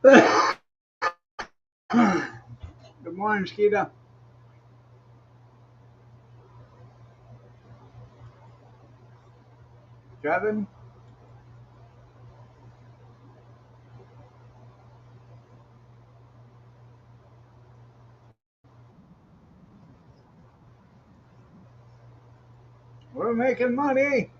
Good morning, Skeeta. Kevin. We're making money.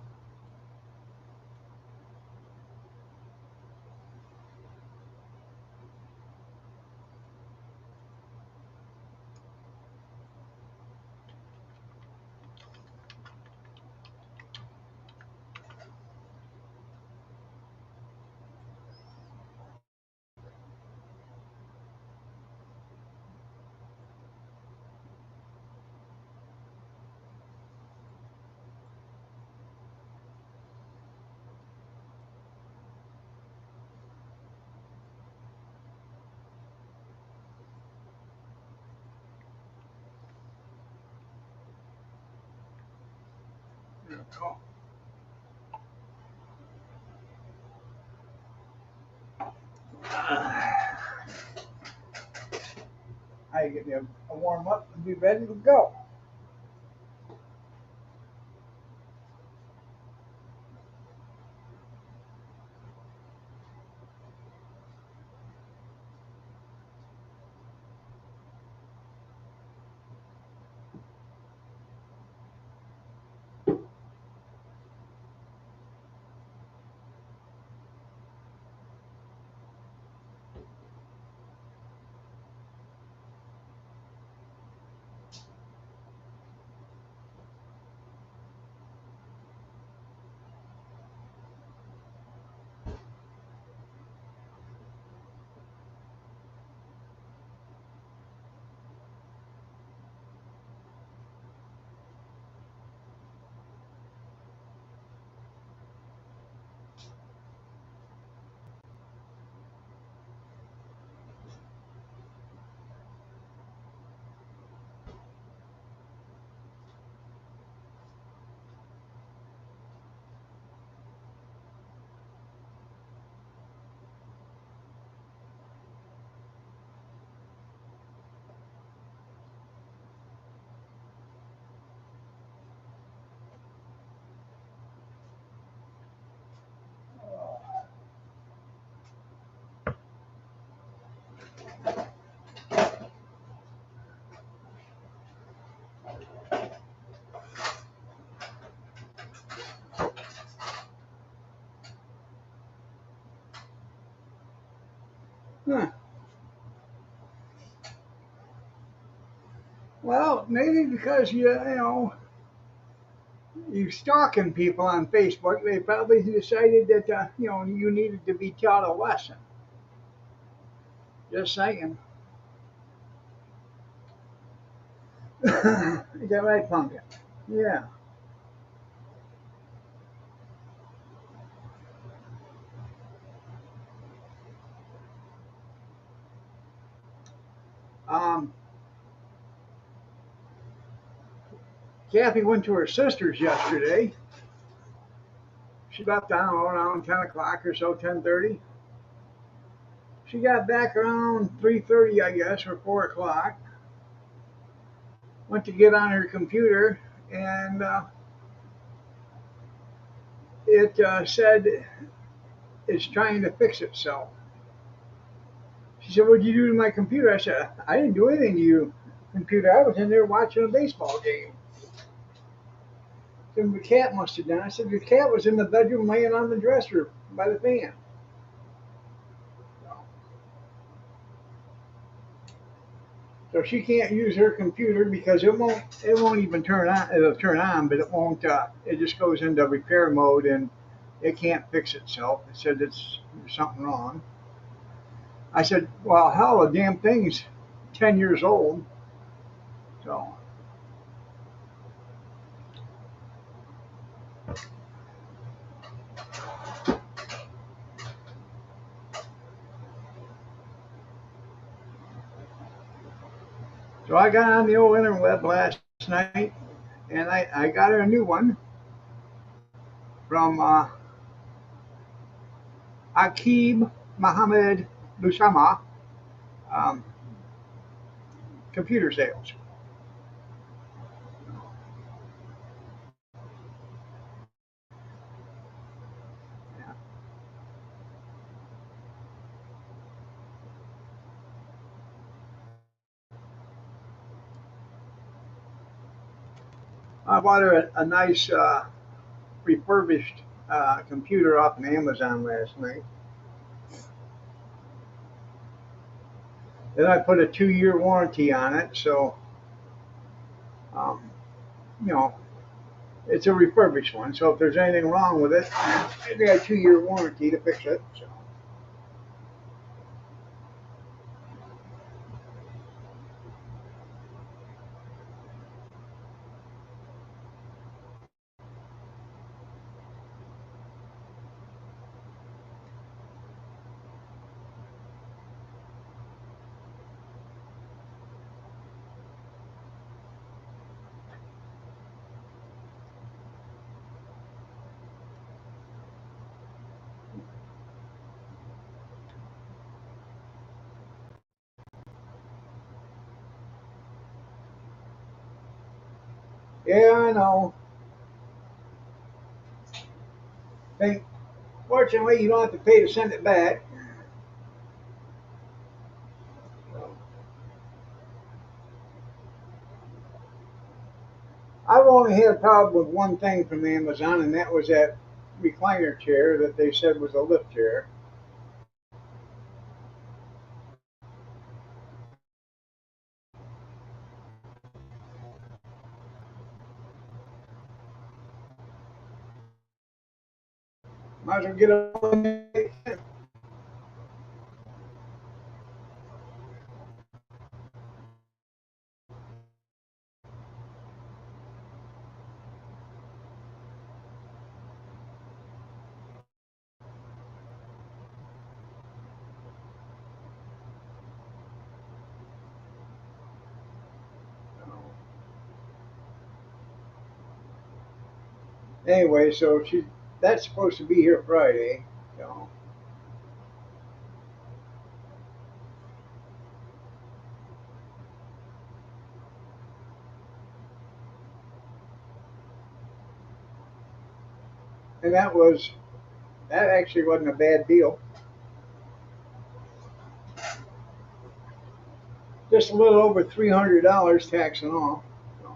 I get a warm up and be ready to go. Huh. Well, maybe because you stalking people on Facebook, they probably decided that you needed to be taught a lesson. Just saying. Is that right, Pumpkin? Yeah. Um, Kathy went to her sister's yesterday. She left down around 10 o'clock or so, 10:30. She got back around 3:30, I guess, or 4 o'clock. Went to get on her computer, and it said it's trying to fix itself. She said, "What'd you do to my computer?" I said, "I didn't do anything to you, computer. I was in there watching a baseball game." And the cat must have done. I said, "The cat was in the bedroom laying on the dresser by the fan." So she can't use her computer because it won't even turn on. It'll turn on, but it won't. It just goes into repair mode and it can't fix itself. It said there's something wrong. I said, "Well, hell, the damn thing's 10 years old." So, so I got on the old interweb last night and I got her a new one from Akib Mohammed Lusama um, computer sales. Yeah. I bought her a nice refurbished computer off of Amazon last night. Then I put a 2 year warranty on it, so um, you know it's a refurbished one. So if there's anything wrong with it, they got a 2 year warranty to fix it. So yeah, I know. Think, fortunately, you don't have to pay to send it back. I've only had a problem with one thing from Amazon, and that was that recliner chair that they said was a lift chair. Might as well get a. Anyway, so she that's supposed to be here Friday. So 'and that actually wasn't a bad deal. Just a little over $300 tax and all. So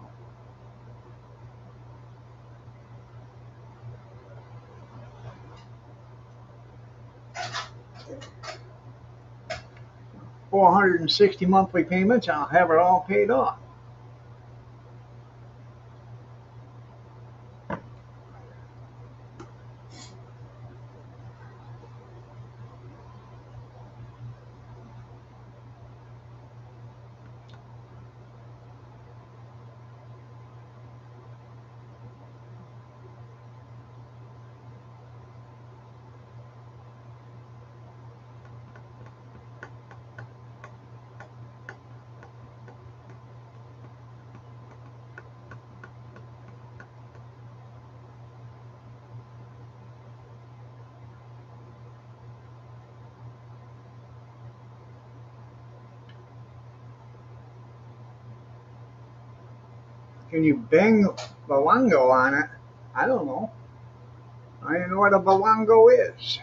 460 monthly payments. I'll have it all paid off. Can you bang Bawango on it? I don't know. I don't know what a Bawango is.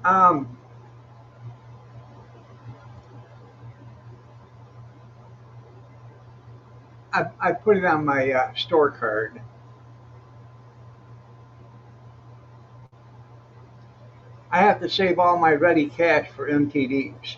um, I put it on my store card. I have to save all my ready cash for MTDs.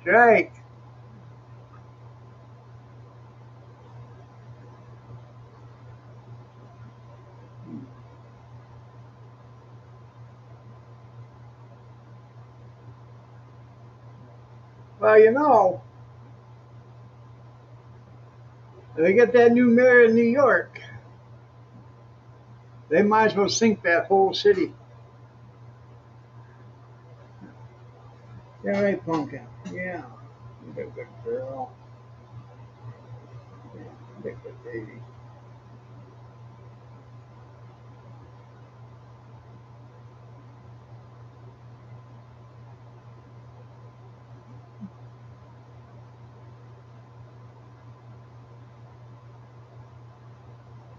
That's right. Well, they get that new mayor in New York. They might as well sink that whole city. Yeah, right, Pumpkin. Yeah. You're a good girl. Yeah, you're a good baby.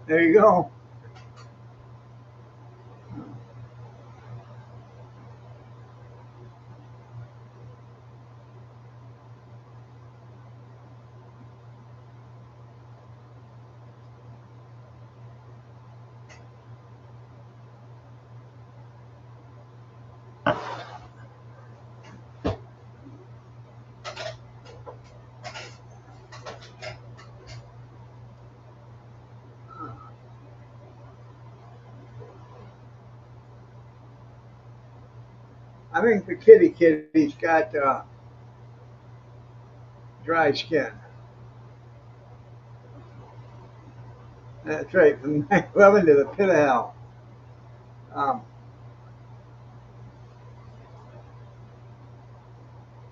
There you go. I think the kitty's got dry skin. That's right, from 9/11 to the pit of hell. Um,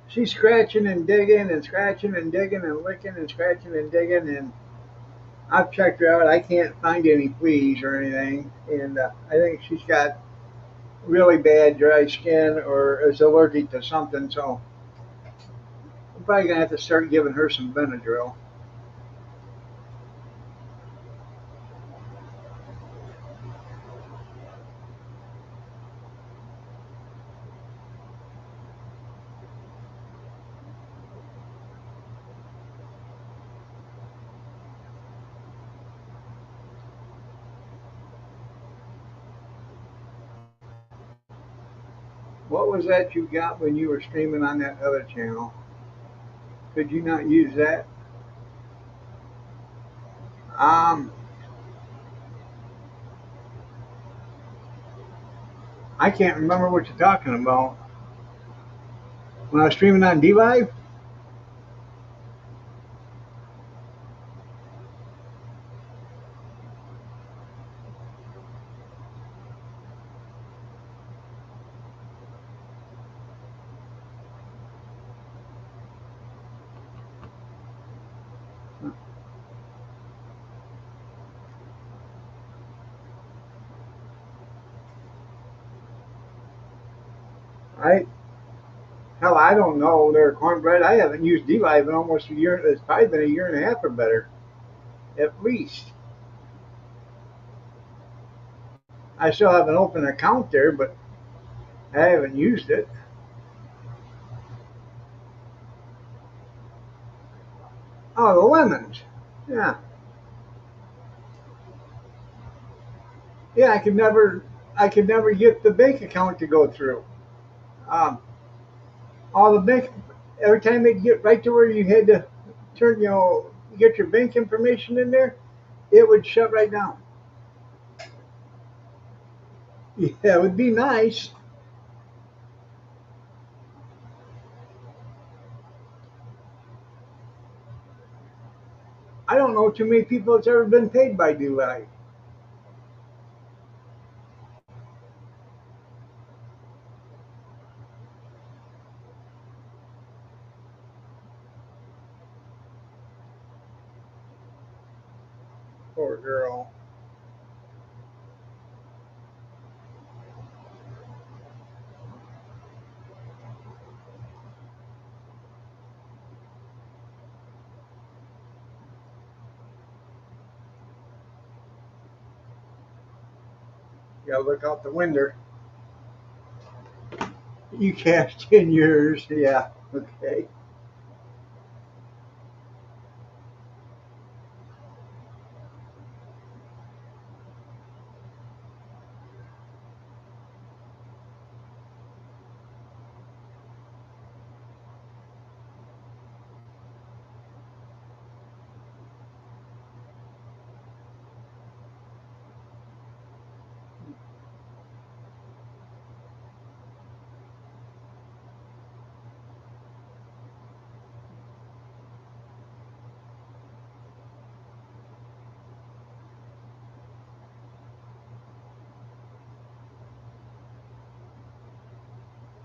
she's scratching and digging and scratching and digging and licking and scratching and digging, and I've checked her out. I can't find any fleas or anything, and I think she's got really bad dry skin or is allergic to something. So I'm probably gonna have to start giving her some Benadryl. What was that you got when you were streaming on that other channel? Could you not use that? Um, I can't remember what you're talking about. When I was streaming on DLive? I Hell, I don't know. They're cornbread. I haven't used DLive in almost a year. It's probably been a year and a half or better, at least. I still have an open account there, but I haven't used it. Oh, the lemons. Yeah, yeah. I could never get the bank account to go through. Um, all the bank, every time they get right to where you had to turn, get your bank information in there, it would shut right down. Yeah, it would be nice. I don't know too many people that's ever been paid by DLive. Poor girl. You gotta look out the window. You cashed in yours. Yeah. Okay.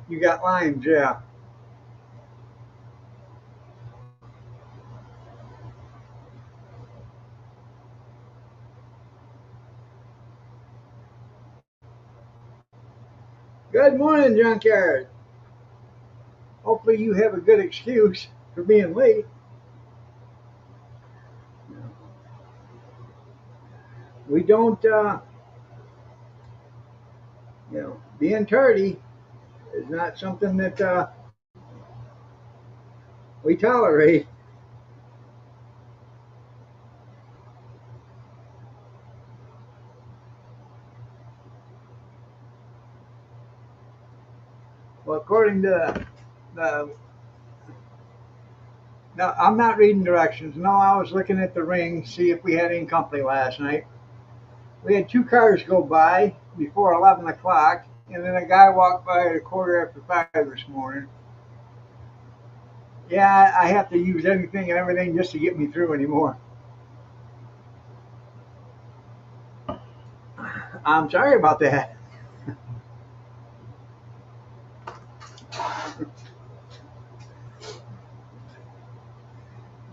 You got limes, yeah. Good morning, Junkyard. Hopefully you have a good excuse for being late. We don't, being tardy is not something that we tolerate. Well, according to the, no, I'm not reading directions. No, I was looking at the ring, see if we had any company last night. We had two cars go by before 11 o'clock, and then a guy walked by at a quarter after 5 this morning. Yeah, I have to use anything and everything just to get me through anymore. I'm sorry about that.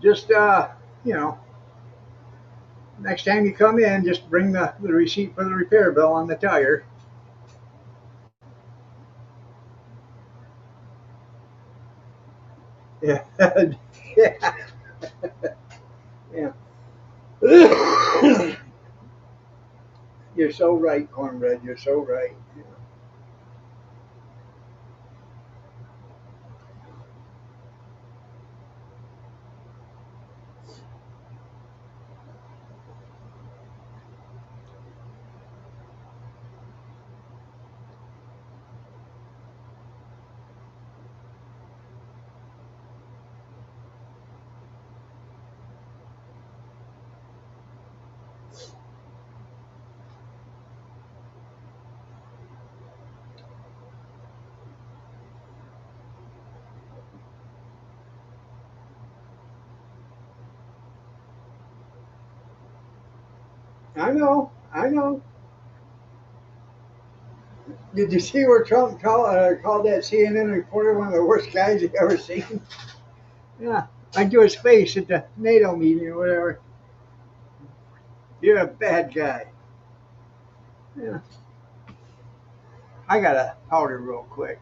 Just, you know, next time you come in, just bring the receipt for the repair bill on the tire. Yeah. Yeah. Yeah. You're so right, Cornbread. You're so right. I know. I know. Did you see where Trump called that CNN reporter one of the worst guys you've ever seen? Yeah. I do his face at the NATO meeting or whatever. You're a bad guy. Yeah. I got a powder real quick.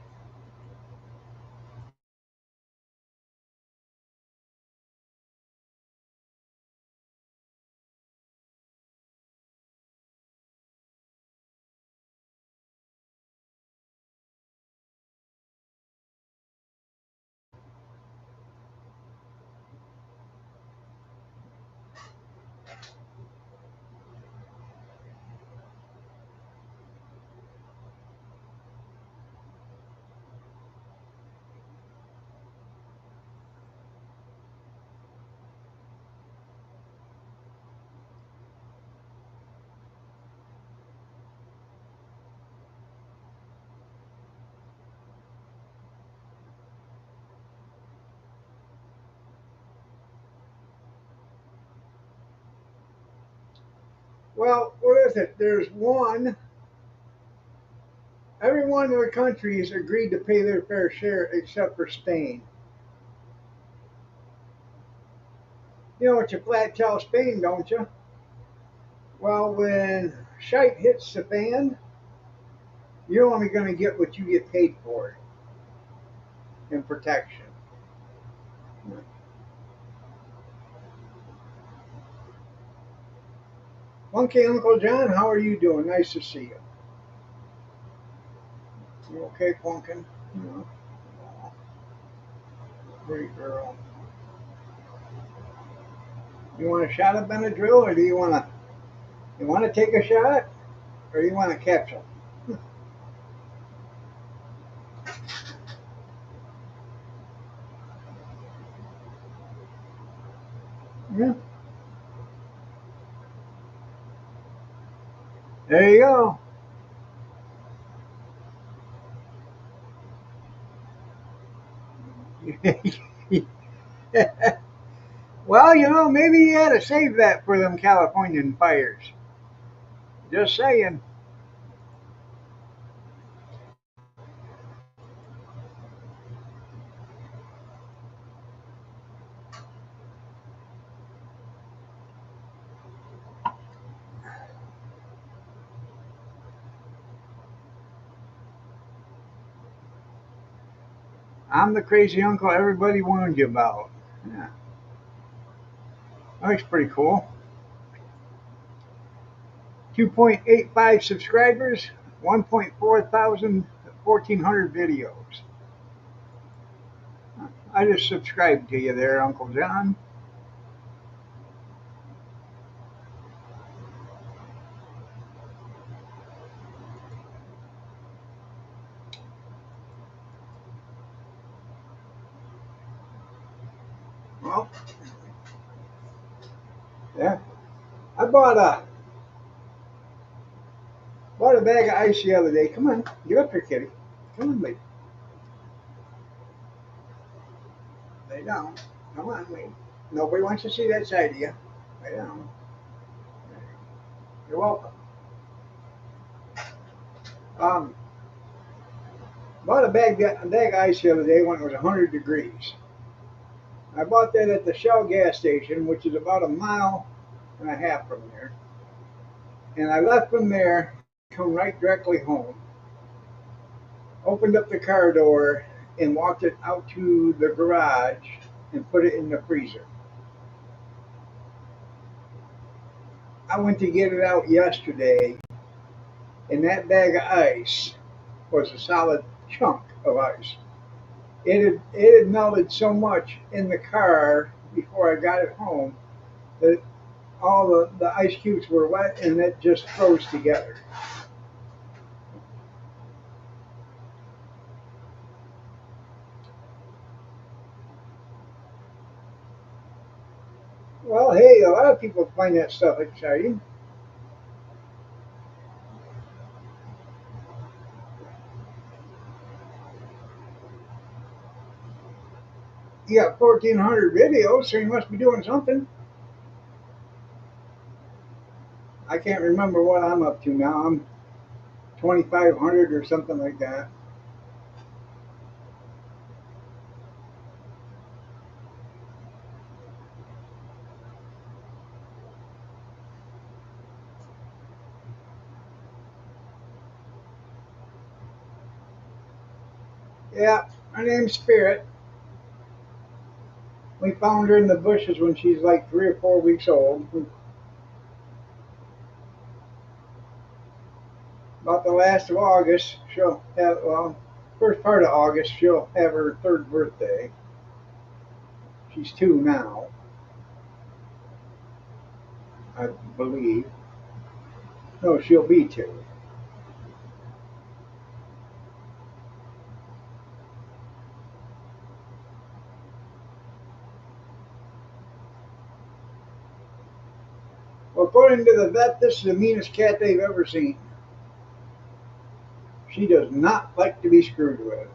Well, what is it? There's one. Every one of the countries agreed to pay their fair share except for Spain. You know what you flat tell Spain, don't you? Well, when shite hits the fan, you're only going to get what you get paid for in protection. Monkey Uncle John, how are you doing? Nice to see you. You okay, Pumpkin? No. Great girl. You want a shot of Benadryl, or do you want to take a shot, or you want a capsule? Yeah. There you go. Well, maybe you ought to save that for them Californian fires. Just saying. I'm the crazy uncle everybody warned you about. Yeah, that's pretty cool. 2.85 subscribers, 1.4 thousand, 1,400 videos. I just subscribed to you there, Uncle John. Well, yeah. I bought a bag of ice the other day. Come on, get up here, kitty. Come on, lady. Lay down. Come on, lady. Nobody wants to see that side of you. Lay down. You're welcome. Um, bought a bag of ice the other day when it was 100 degrees. I bought that at the Shell gas station, which is about a mile and a half from there. And I left from there, come right directly home, opened up the car door, and walked it out to the garage and put it in the freezer. I went to get it out yesterday, and that bag of ice was a solid chunk of ice. It had melted so much in the car before I got it home that all the ice cubes were wet and it just froze together. Well, hey, a lot of people find that stuff exciting. You got 1,400 videos, so you must be doing something. I can't remember what I'm up to now. I'm 2,500 or something like that. Yeah, her name's Spirit. We found her in the bushes when she's like 3 or 4 weeks old. About the last of August, she'll have, well, first part of August, she'll have her third birthday. She's 2 now, I believe. No, she'll be 2. Well, according to the vet, this is the meanest cat they've ever seen. She does not like to be screwed with.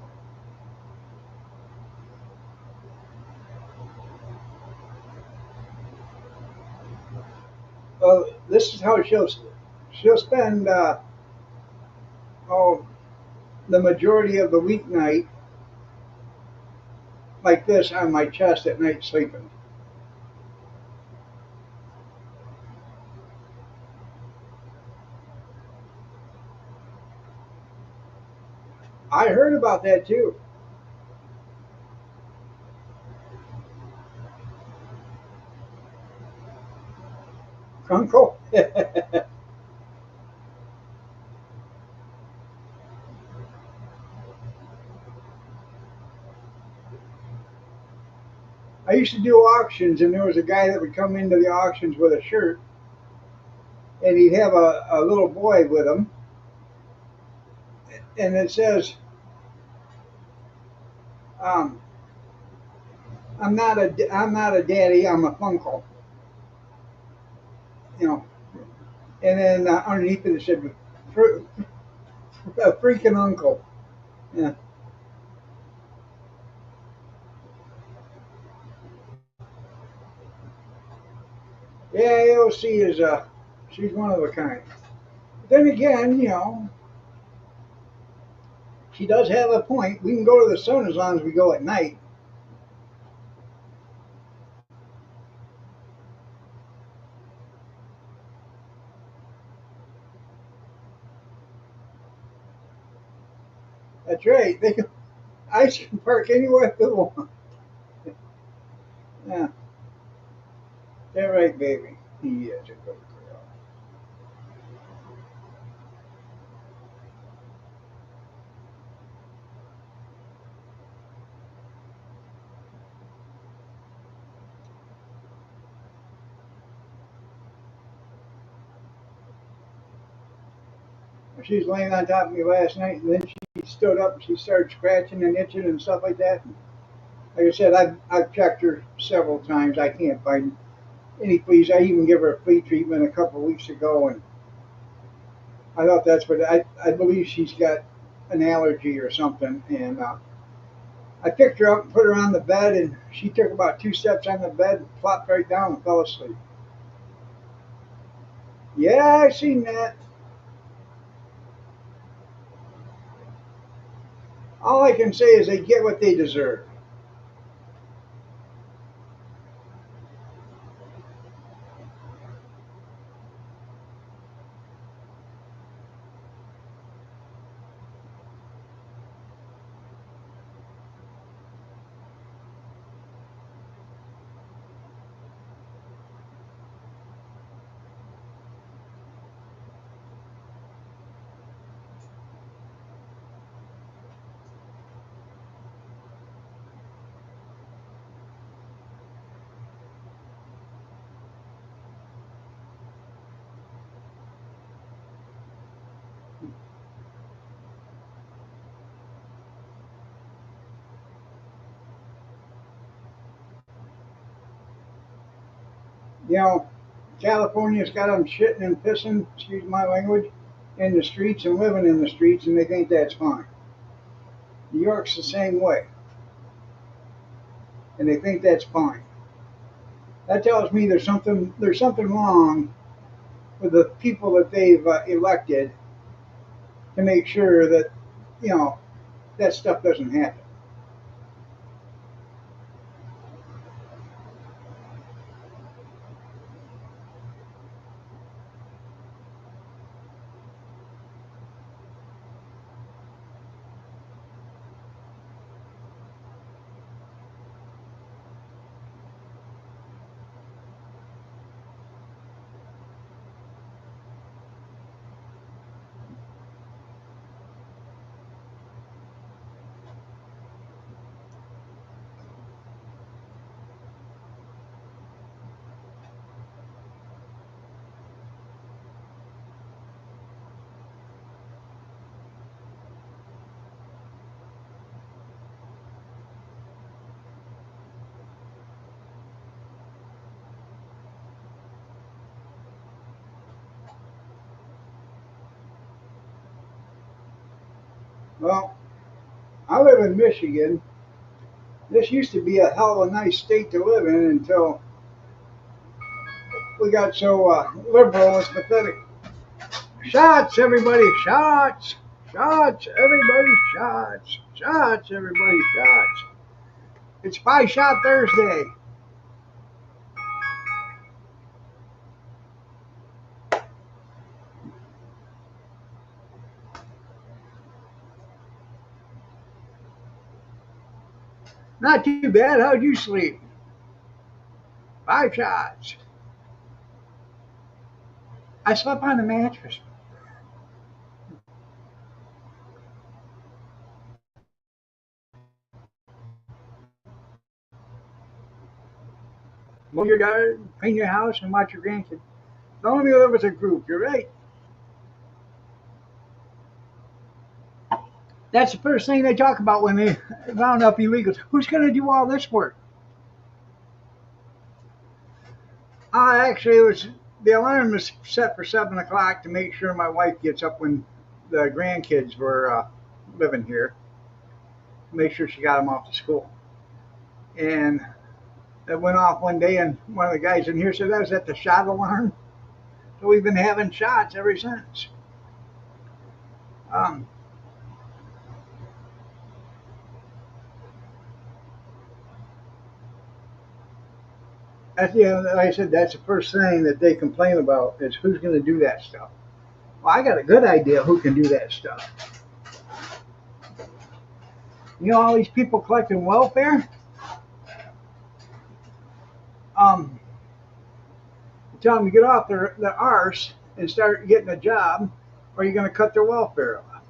Well, this is how she'll spend oh, the majority of the weeknight like this on my chest at night sleeping. I heard about that too. Uncle. I used to do auctions, and there was a guy that would come into the auctions with a shirt, and he'd have a little boy with him, and it says, um, I'm not a daddy, I'm a funkle," you know. And then underneath it, it said, "A freaking uncle." Yeah, yeah. AOC is she's one of a kind. Then again, she does have a point. We can go to the sun as long as we go at night. That's right. I can park anywhere I want. Yeah, that right, baby. He is a good girl. She was laying on top of me last night, and then she stood up and she started scratching and itching and stuff like that. Like I said, I've checked her several times. I can't find any fleas. I even gave her a flea treatment a couple of weeks ago, and I thought that's what I believe she's got an allergy or something. And I picked her up and put her on the bed, and she took about 2 steps on the bed and plopped right down and fell asleep. Yeah, I seen that. All I can say is they get what they deserve. You know, California's got them shitting and pissing, excuse my language, in the streets and living in the streets, and they think that's fine. New York's the same way, and they think that's fine. That tells me there's something wrong with the people that they've elected to make sure that you know that stuff doesn't happen. Well, I live in Michigan. This used to be a hell of a nice state to live in until we got so liberal and pathetic. Shots, everybody, shots, shots, everybody, shots, shots, everybody, shots. It's Five Shot Thursday. Not too bad. How'd you sleep? Five shots. I slept on the mattress. Mow your yard, clean your house, and watch your grandkids. Don't let me live as a group. You're right. That's the first thing they talk about when they round up illegals. Who's going to do all this work? Actually, it was the alarm was set for 7 o'clock to make sure my wife gets up when the grandkids were living here. Make sure she got them off to school. And it went off one day, and one of the guys in here said that was at the shot alarm. So we've been having shots ever since. Um, like I said, that's the first thing that they complain about is who's going to do that stuff. Well, I got a good idea who can do that stuff. You know, all these people collecting welfare. Um, Tell them to get off their arse and start getting a job, or you're going to cut their welfare off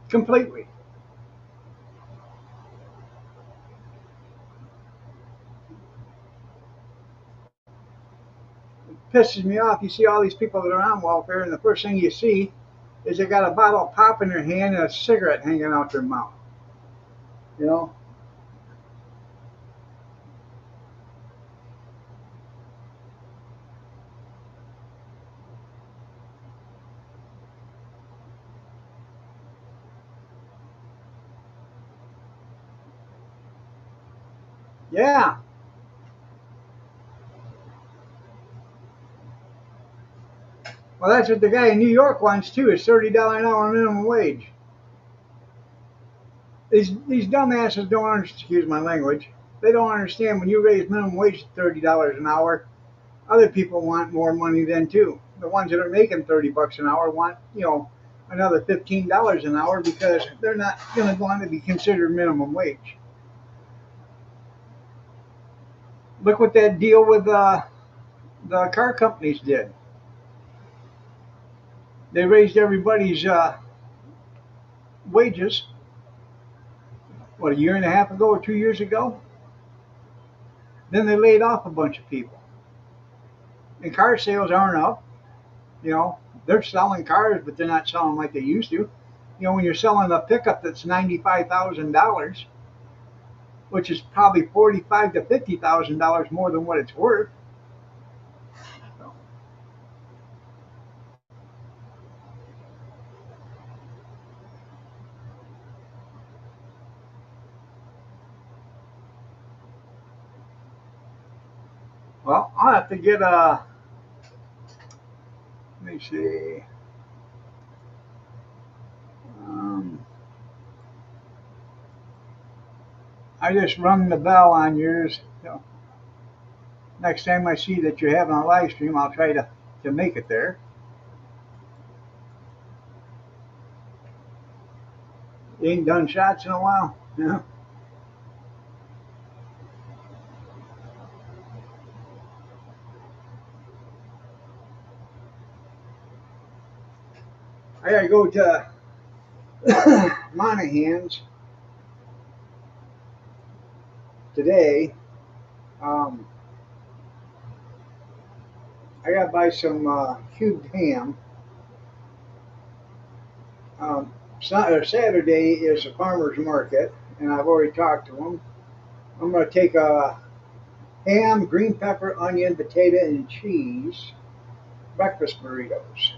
completely. Pisses me off. You see all these people that are on welfare, and the first thing you see is they got a bottle of pop in their hand and a cigarette hanging out their mouth. You know? Yeah. Well, that's what the guy in New York wants too. Is $30 an hour minimum wage. These dumbasses don't understand. Excuse my language. They don't understand when you raise minimum wage to $30 an hour. Other people want more money then too. The ones that are making $30 an hour want, another $15 an hour because they're not going to want to be considered minimum wage. Look what that deal with the car companies did. They raised everybody's wages. What, a year and a half ago or 2 years ago? Then they laid off a bunch of people. And car sales aren't up. You know, they're selling cars, but they're not selling like they used to. When you're selling a pickup that's $95,000, which is probably $45,000 to $50,000 more than what it's worth. So, well, I'll have to get a. Let me see. Um, I just rung the bell on yours. So next time I see that you're having a live stream, I'll try to make it there. You ain't done shots in a while. Yeah. I gotta go to Monahan's today. Um, I gotta buy some cubed ham. Saturday is a farmer's market, and I've already talked to them. I'm gonna take a ham, green pepper, onion, potato, and cheese breakfast burritos.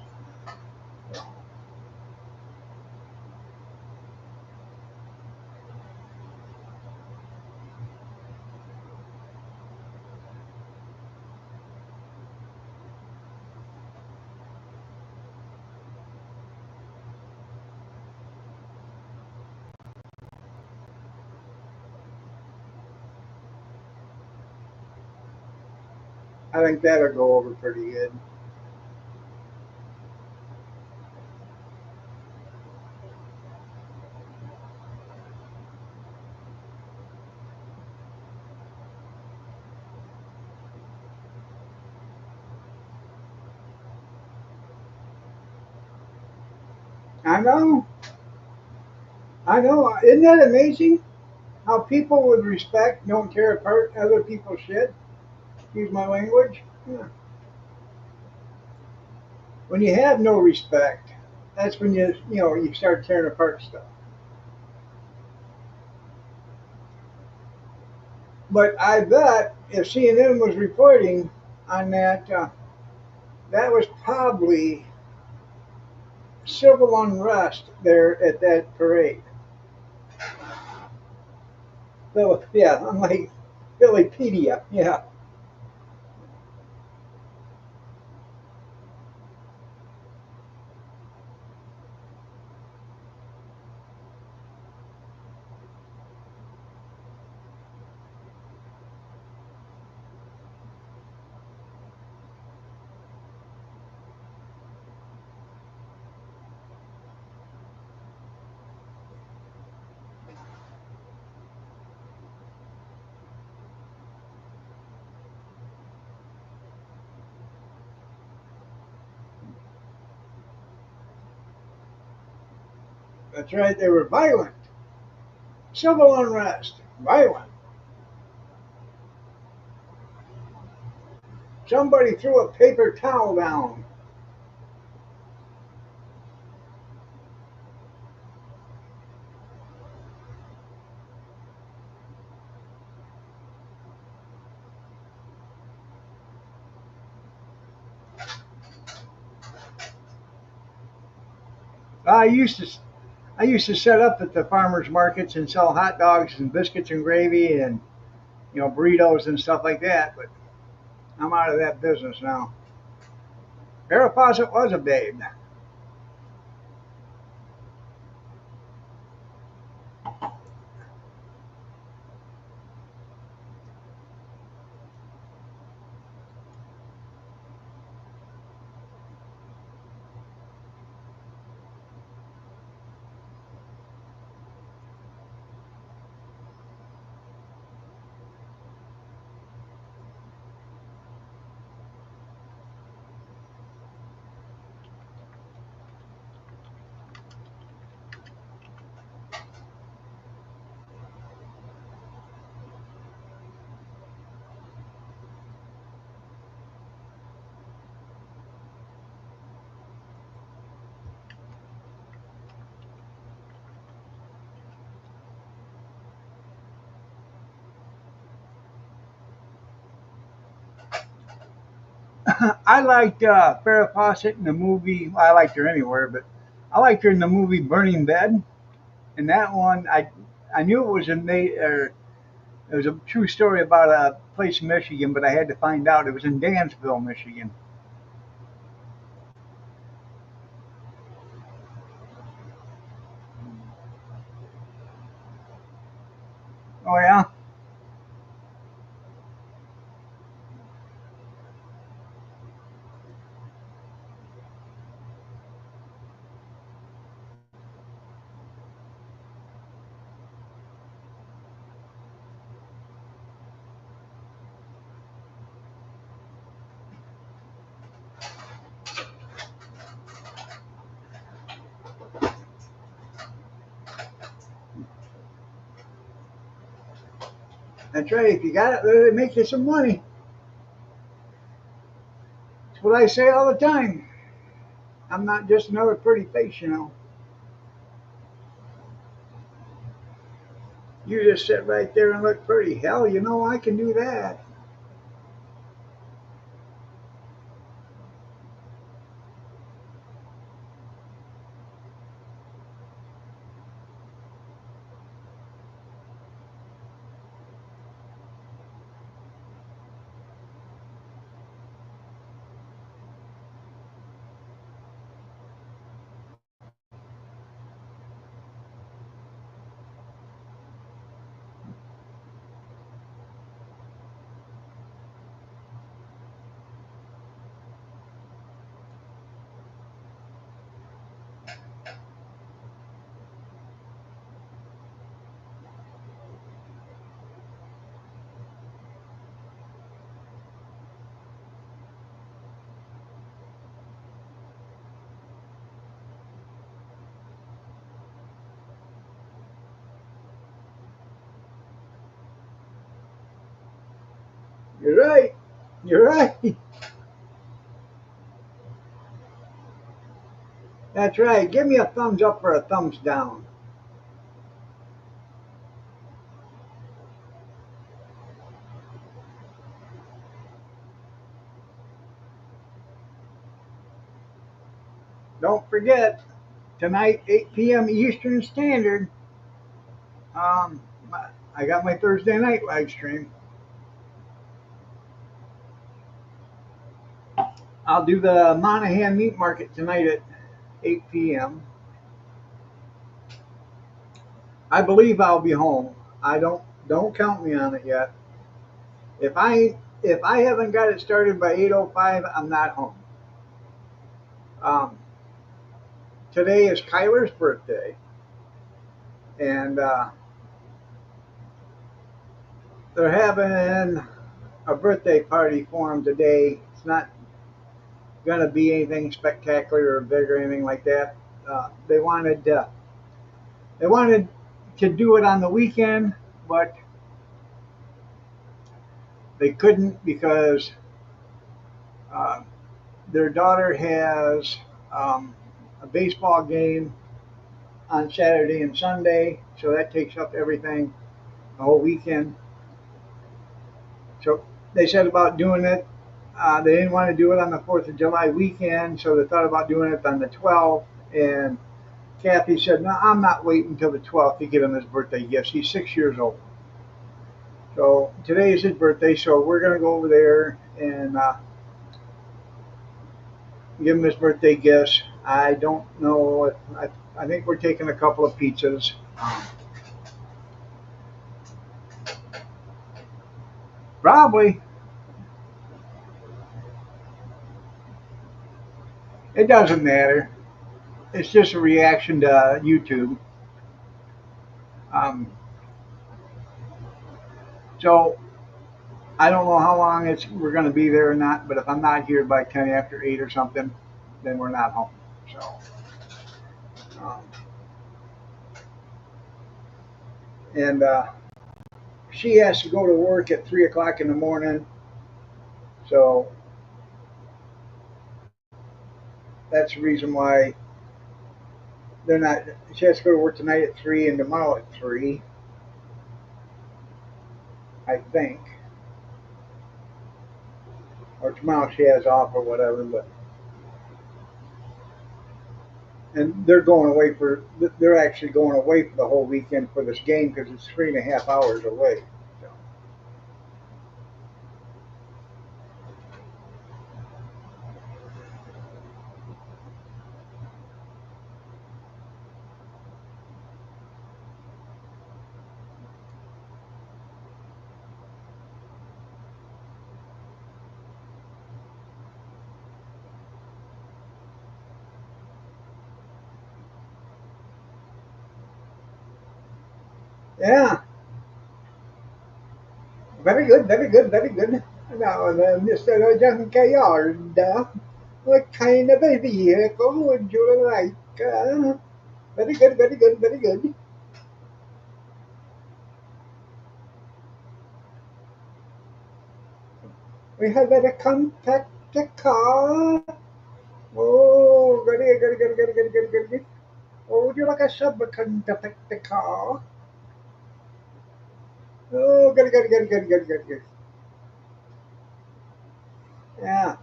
I think that'll go over pretty good. I know, I know. Isn't that amazing? How people with respect don't tear apart other people's shit. Excuse my language. Yeah. When you have no respect, that's when you start tearing apart stuff. But I bet if CNN was reporting on that, that was probably civil unrest there at that parade. So yeah, I'm like Phillypedia. Yeah, That's right, they were violent. Civil unrest, violent. Somebody threw a paper towel down. I used to I used to set up at the farmers markets and sell hot dogs and biscuits and gravy and burritos and stuff like that. But I'm out of that business now. Farrah Fawcett was a babe. I liked Farrah Fawcett in the movie. Well, I liked her anywhere, but I liked her in the movie Burning Bed. And that one, I knew it was it was a true story about a place in Michigan, but I had to find out it was in Dansville, Michigan. Oh yeah, that's right. If you got it, let it make you some money. That's what I say all the time. I'm not just another pretty face. You just sit right there and look pretty. Hell, I can do that. You're right. You're right. That's right. Give me a thumbs up or a thumbs down. Don't forget, tonight, 8 p.m. Eastern Standard, um, I got my Thursday night live stream. I'll do the Monahan Meat Market tonight at 8 p.m. I believe I'll be home. I don't count me on it yet. If I haven't got it started by 8:05, I'm not home. Um, Today is Kyler's birthday, and they're having a birthday party for him today. It's not going to be anything spectacular or big or anything like that. They wanted They wanted to do it on the weekend, but they couldn't because uh, their daughter has a baseball game on Saturday and Sunday, so that takes up everything the whole weekend. So they said about doing it. They didn't want to do it on the 4th of July weekend, so they thought about doing it on the 12th. And Kathy said, "No, I'm not waiting until the 12th to get him his birthday gifts. He's 6 years old." So today is his birthday, so we're going to go over there and give him his birthday gifts. I don't know. I think we're taking a couple of pizzas. Probably. It doesn't matter. It's just a reaction to YouTube. Um, so I don't know how long we're going to be there or not, but if I'm not here by 10 after 8 or something, then we're not home. So, um, and she has to go to work at 3 o'clock in the morning. So that's the reason why they're not. She has to go to work tonight at 3 and tomorrow at 3, I think. Or tomorrow she has off or whatever. But and they're going away for. They're actually going away for the whole weekend for this game because it's 3.5 hours away. So, yeah, very good, very good, very good. Now, Mr. Junkyard, what kind of a vehicle would you like? Very good, very good, very good. We have a compact car. Oh, good, good, good, good, good, good, good, good. Or would you like a subcompact car? Oh, good, good, good, good, good, good, good. Yeah,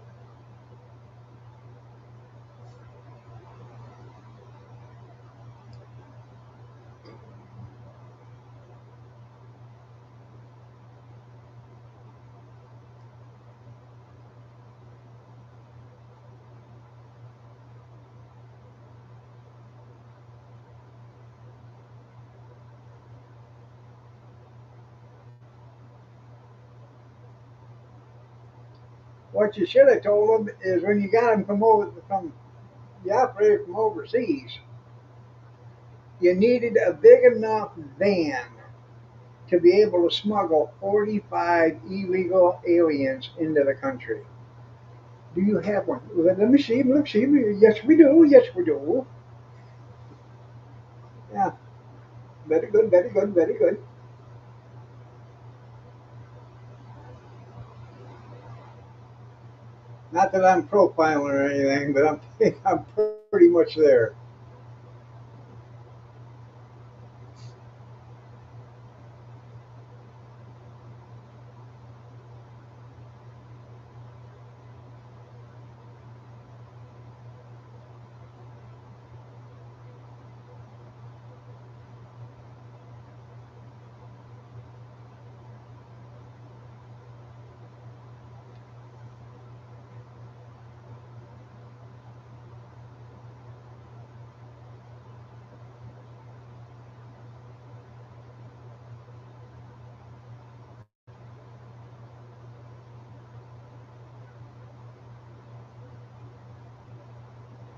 what you should have told them is when you got him from the operator from overseas, you needed a big enough van to be able to smuggle 45 illegal aliens into the country. Do you have one? Let me see. Let me see. Yes, we do. Yes, we do. Yeah, very good. Very good. Very good. Not that I'm profiling or anything, but I'm pretty much there.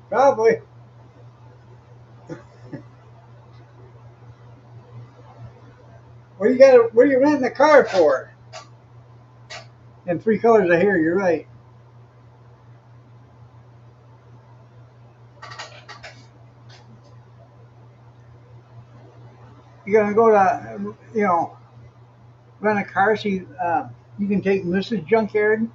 Probably. What are you renting the car for? And 3 colors of hair. You're right. You're gonna go to, rent a car. See, you can take Mrs. Junkyard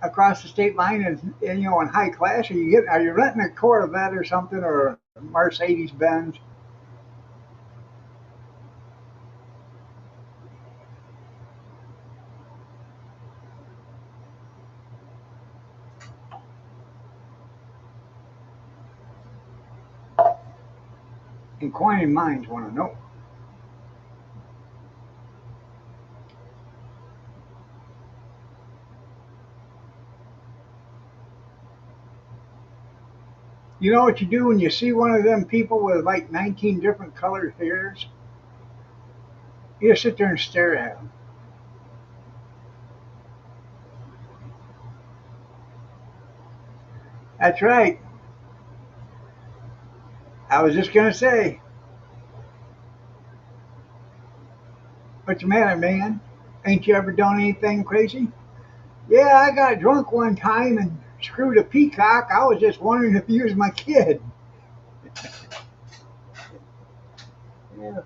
across the state line, and in high class. Are you renting a Corvette or something, or a Mercedes Benz? Inquiring minds want to know. You know what you do when you see one of them people with like 19 different colored hairs? You just sit there and stare at them. That's right. I was just gonna say, what's the matter, man? Ain't you ever done anything crazy? Yeah, I got drunk one time and screwed a peacock. I was just wondering if you was my kid. Yeah.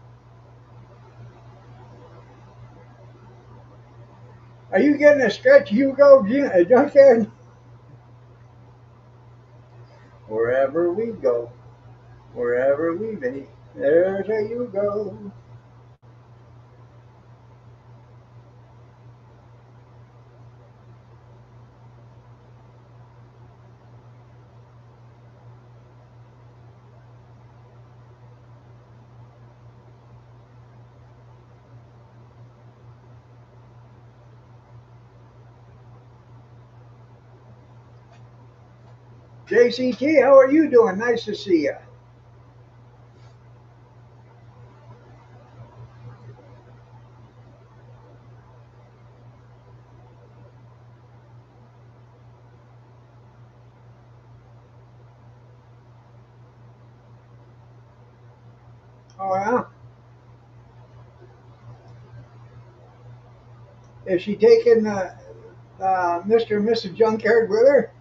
Are you getting a stretch, Hugo, Junkyard? Wherever we go, wherever we be, there's a Hugo. JCT, how are you doing? Nice to see you. Oh yeah. Is she taking Mr. and Mrs. Junkyard with her?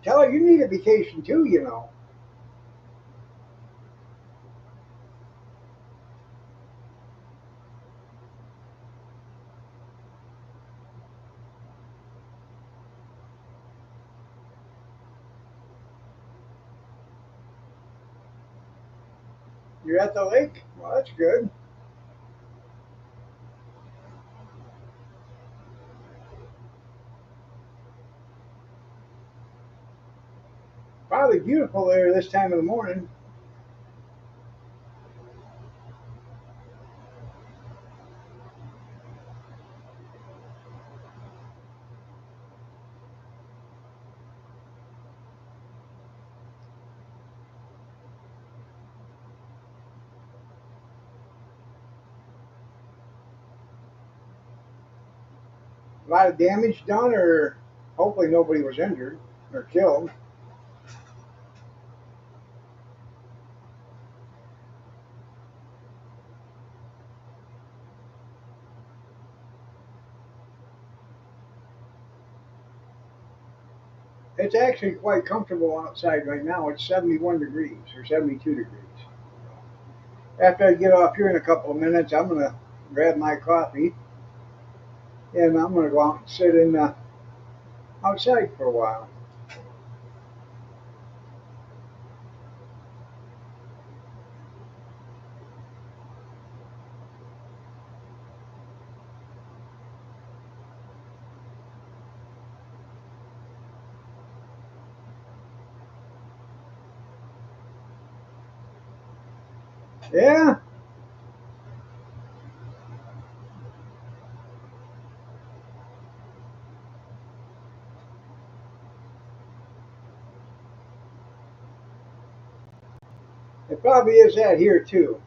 Tell her you need a vacation too. You're at the lake? Well, that's good. Probably beautiful there this time of the morning. A lot of damage done, or hopefully nobody was injured or killed. It's actually quite comfortable outside right now. It's 71 degrees or 72 degrees. After I get off here in a couple of minutes, I'm going to grab my coffee and I'm going to go out and sit in outside for a while. Yeah, it probably is that here too.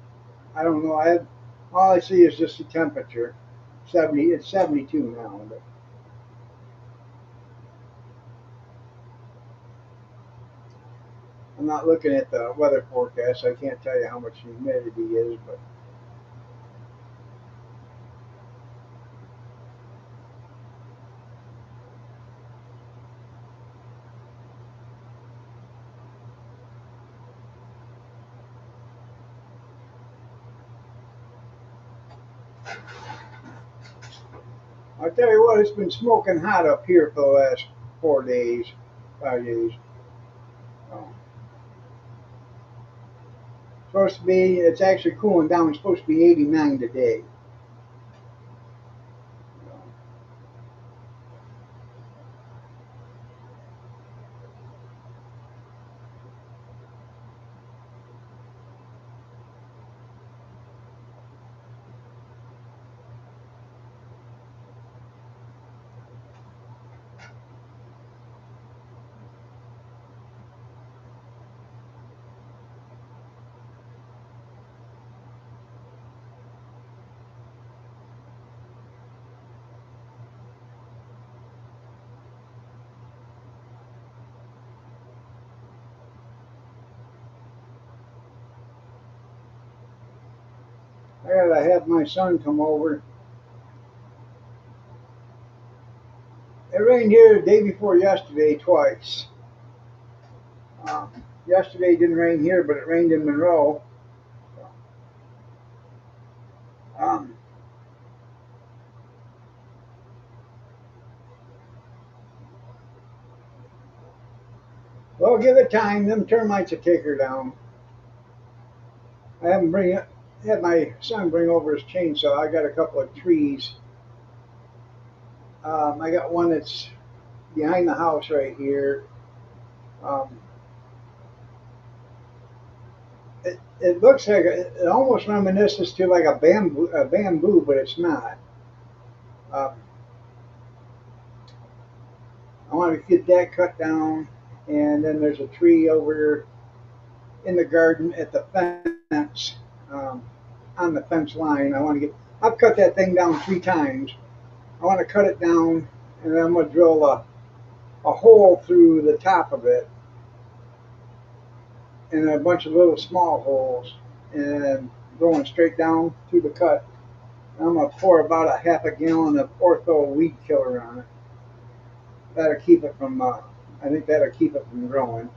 I don't know. All I see is just the temperature. 70. It's 72 now, but I'm not looking at the weather forecast. I can't tell you how much humidity is, but I'll tell you what, it's been smoking hot up here for the last 4 days, 5 days. Um, supposed to be, it's actually cooling down. It's supposed to be 89 today. I gotta have my son come over. It rained here the day before yesterday twice. Um, yesterday it didn't rain here, but it rained in Monroe. Um, well, give it time. Them termites will take her down. I haven't bring it. Had my son bring over his chainsaw. I got a couple of trees. I got one that's behind the house right here. Um, it looks like it almost reminisces to like a bamboo, but it's not. Um, I want to get that cut down, and then there's a tree over in the garden at the fence, um, on the fence line. I want to get. I've cut that thing down 3 times. I want to cut it down, and then I'm going to drill a hole through the top of it, and a bunch of little small holes, and going straight down through the cut. I'm gonna pour about a half a gallon of ortho weed killer on it. That'll keep it from. I think that'll keep it from growing.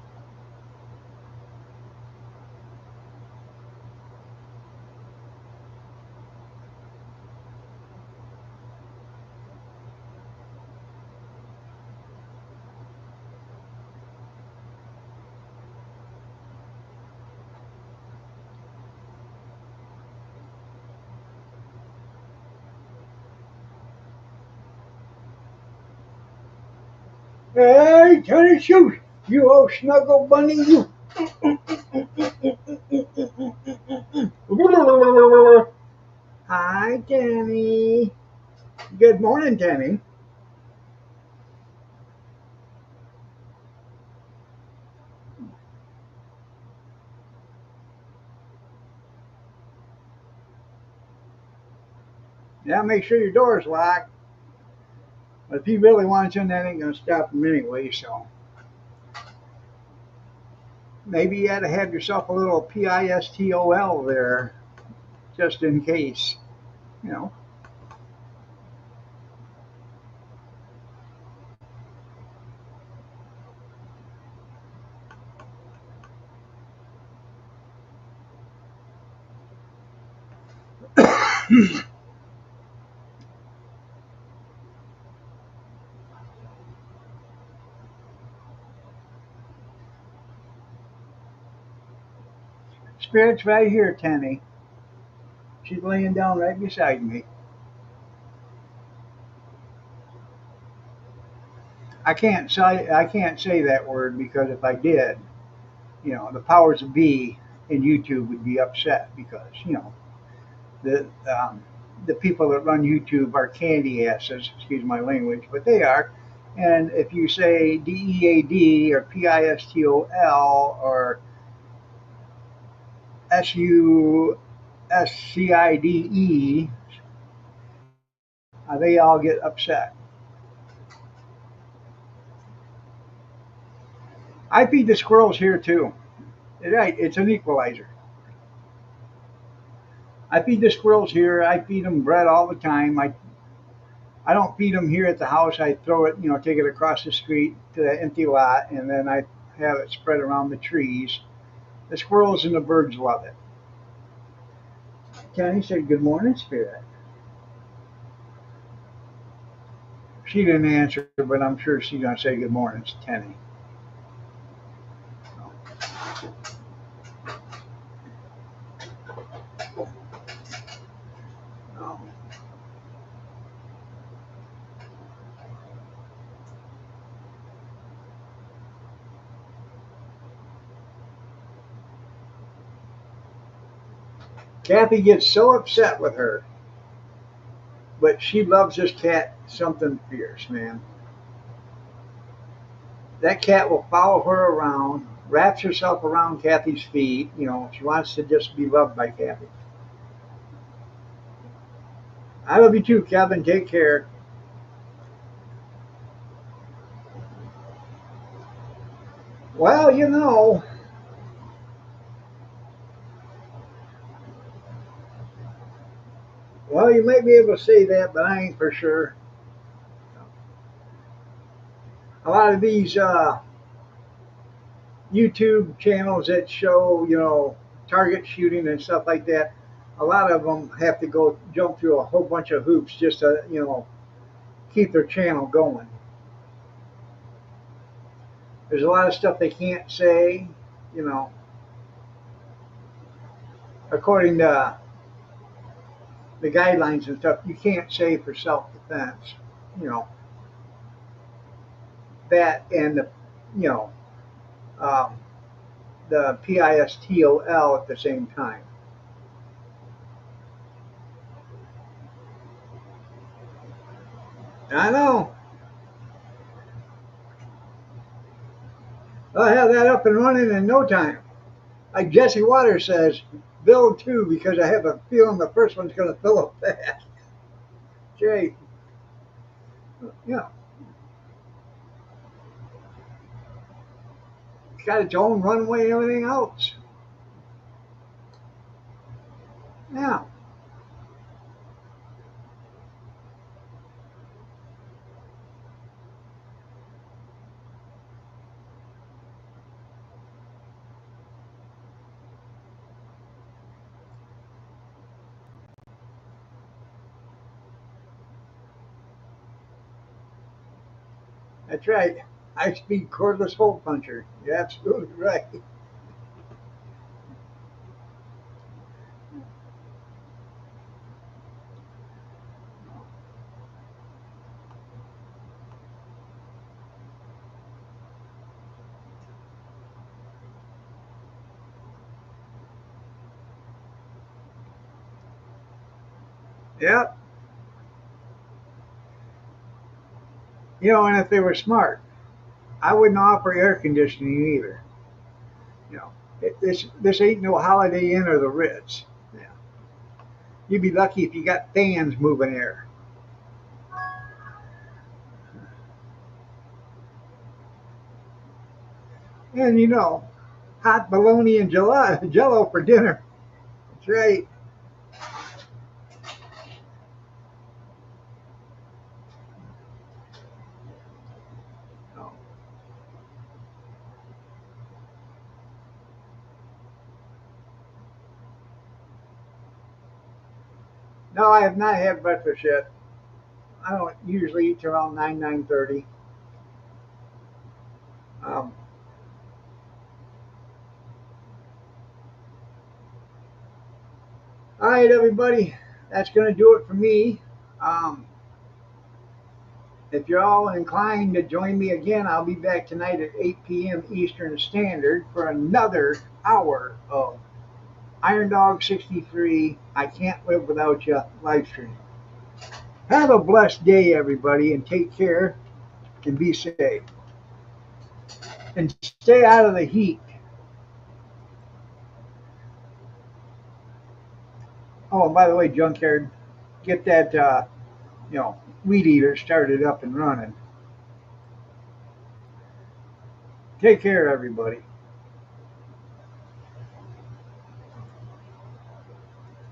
Hey, Tony, shoot! You old snuggle bunny, you! Hi, Tammy. Good morning, Tammy. Yeah, make sure your door's locked. But if he really wants in, that ain't gonna stop him anyway. So maybe you ought to have yourself a little pistol there, just in case. You know. Spirit's right here, Tammy. She's laying down right beside me. I can't say that word because if I did, the powers of be in YouTube would be upset because the the people that run YouTube are candy asses. Excuse my language, but they are. And if you say DEAD or PISTOL or SUSCIDE, they all get upset. I feed the squirrels here too. Right, it's an equalizer. I feed the squirrels here. I feed them bread all the time. I don't feed them here at the house. I throw it, take it across the street to the empty lot, and then I have it spread around the trees. The squirrels and the birds love it. Kenny said, "Good morning, Spirit." She didn't answer, but I'm sure she's gonna say good morning. It's Tenny. Um, Kathy gets so upset with her, but she loves this cat something fierce, man. That cat will follow her around, wraps herself around Kathy's feet. You know, she wants to just be loved by Kathy. I love you too, Kevin. Take care. Well, well, you might be able to say that, but I ain't for sure. A lot of these YouTube channels that show, target shooting and stuff like that, a lot of them have to go jump through a whole bunch of hoops just to, keep their channel going. There's a lot of stuff they can't say, you know, according to the guidelines and stuff, you can't say for self-defense, you know, that and you know, um, the pistol at the same time. I know. I'll have that up and running in no time. Like Jesse Waters says, build two because I have a feeling the first one's going to fill up fast. Jay, yeah, it's got its own runway and everything else. Yeah, that's right. High speed cordless hole puncher. You're absolutely right. Yep. And if they were smart, I wouldn't offer air conditioning either. This ain't no Holiday Inn or the Ritz. Yeah. You'd be lucky if you got fans moving air. And hot bologna and jello for dinner. That's right. No, no, I have not had breakfast yet. I don't usually eat till around 9:30. Um, all right, everybody, that's going to do it for me. Um, if you're all inclined to join me again, I'll be back tonight at 8 p.m. Eastern Standard for another hour of Iron Dog 63. I Can't Live Without You live stream. Have a blessed day, everybody, and take care and be safe. And stay out of the heat. Oh, and by the way, Junkyard, get that weed eater started up and running. Take care, everybody.